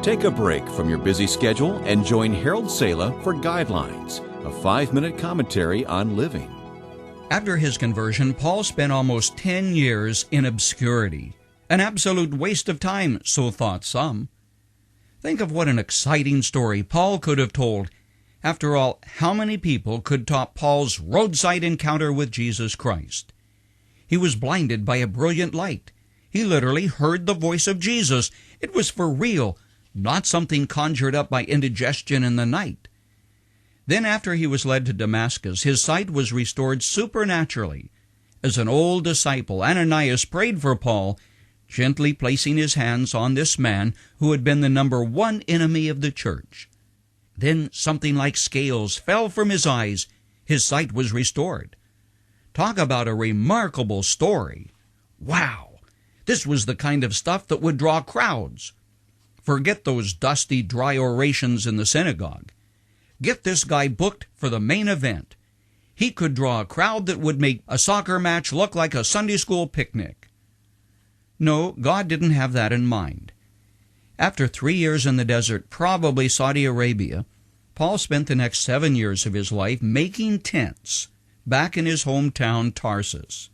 Take a break from your busy schedule and join Harold Sala for Guidelines, a 5-minute commentary on living. After his conversion, Paul spent almost 10 years in obscurity. An absolute waste of time, so thought some. Think of what an exciting story Paul could have told. After all, how many people could top Paul's roadside encounter with Jesus Christ? He was blinded by a brilliant light. He literally heard the voice of Jesus. It was for real, not something conjured up by indigestion in the night. Then after he was led to Damascus, his sight was restored supernaturally, as an old disciple, Ananias, prayed for Paul, gently placing his hands on this man who had been the number one enemy of the church. Then something like scales fell from his eyes. His sight was restored. Talk about a remarkable story. Wow! This was the kind of stuff that would draw crowds. Forget those dusty, dry orations in the synagogue. Get this guy booked for the main event. He could draw a crowd that would make a soccer match look like a Sunday school picnic. No, God didn't have that in mind. After 3 years in the desert, probably Saudi Arabia, Paul spent the next 7 years of his life making tents back in his hometown Tarsus.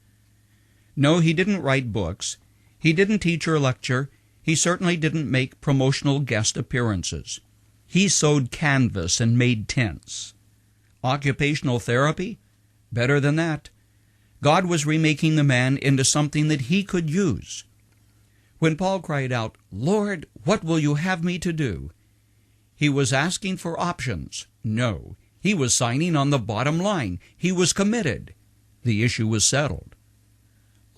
No, he didn't write books. He didn't teach or lecture. He certainly didn't make promotional guest appearances. He sewed canvas and made tents. Occupational therapy? Better than that. God was remaking the man into something that he could use. When Paul cried out, "Lord, what will you have me to do?" he was asking for options. No, he was signing on the bottom line. He was committed. The issue was settled.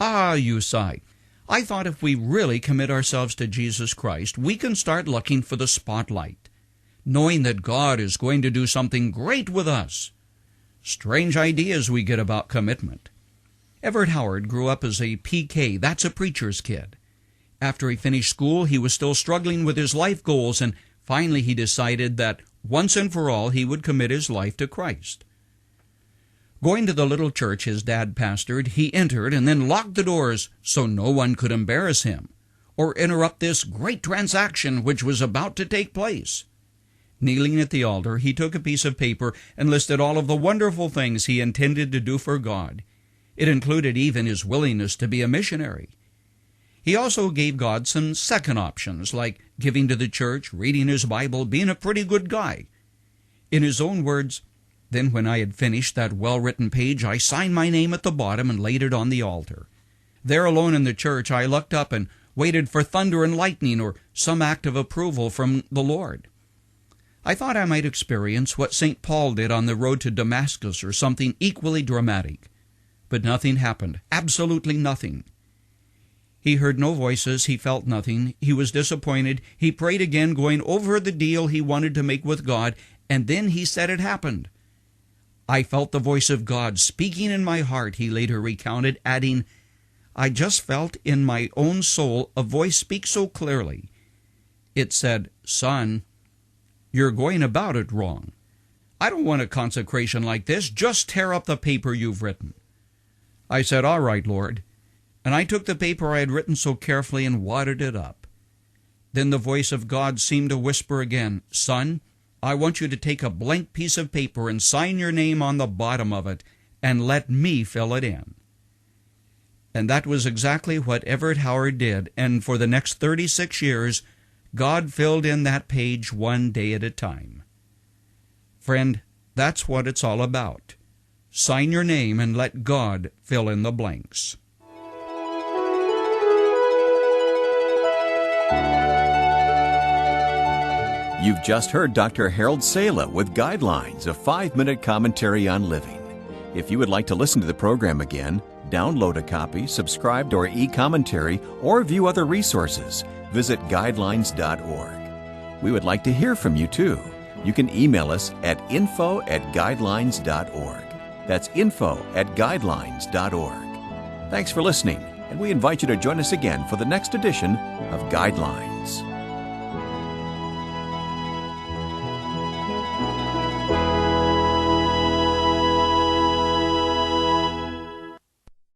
Ah, you sigh. I thought if we really commit ourselves to Jesus Christ, we can start looking for the spotlight, knowing that God is going to do something great with us. Strange ideas we get about commitment. Everett Howard grew up as a PK, that's a preacher's kid. After he finished school, he was still struggling with his life goals, and finally he decided that once and for all he would commit his life to Christ. Going to the little church his dad pastored, he entered and then locked the doors so no one could embarrass him or interrupt this great transaction which was about to take place. Kneeling at the altar, he took a piece of paper and listed all of the wonderful things he intended to do for God. It included even his willingness to be a missionary. He also gave God some second options, like giving to the church, reading his Bible, being a pretty good guy. In his own words, "Then when I had finished that well-written page, I signed my name at the bottom and laid it on the altar. There alone in the church, I looked up and waited for thunder and lightning or some act of approval from the Lord. I thought I might experience what St. Paul did on the road to Damascus or something equally dramatic. But nothing happened, absolutely nothing. He heard no voices, he felt nothing, he was disappointed, he prayed again, going over the deal he wanted to make with God, and then he said it happened. I felt the voice of God speaking in my heart," he later recounted, adding, "I just felt in my own soul a voice speak so clearly. It said, 'Son, you're going about it wrong. I don't want a consecration like this. Just tear up the paper you've written.' I said, 'All right, Lord.' And I took the paper I had written so carefully and wadded it up. Then the voice of God seemed to whisper again, 'Son, I want you to take a blank piece of paper and sign your name on the bottom of it, and let me fill it in.' And that was exactly what Everett Howard did, and for the next 36 years, God filled in that page one day at a time. Friend, that's what it's all about. Sign your name and let God fill in the blanks." You've just heard Dr. Harold Sala with Guidelines, a 5-minute commentary on living. If you would like to listen to the program again, download a copy, subscribe to our e-commentary, or view other resources, visit guidelines.org. We would like to hear from you too. You can email us at info@guidelines.org. That's info@guidelines.org. Thanks for listening, and we invite you to join us again for the next edition of Guidelines.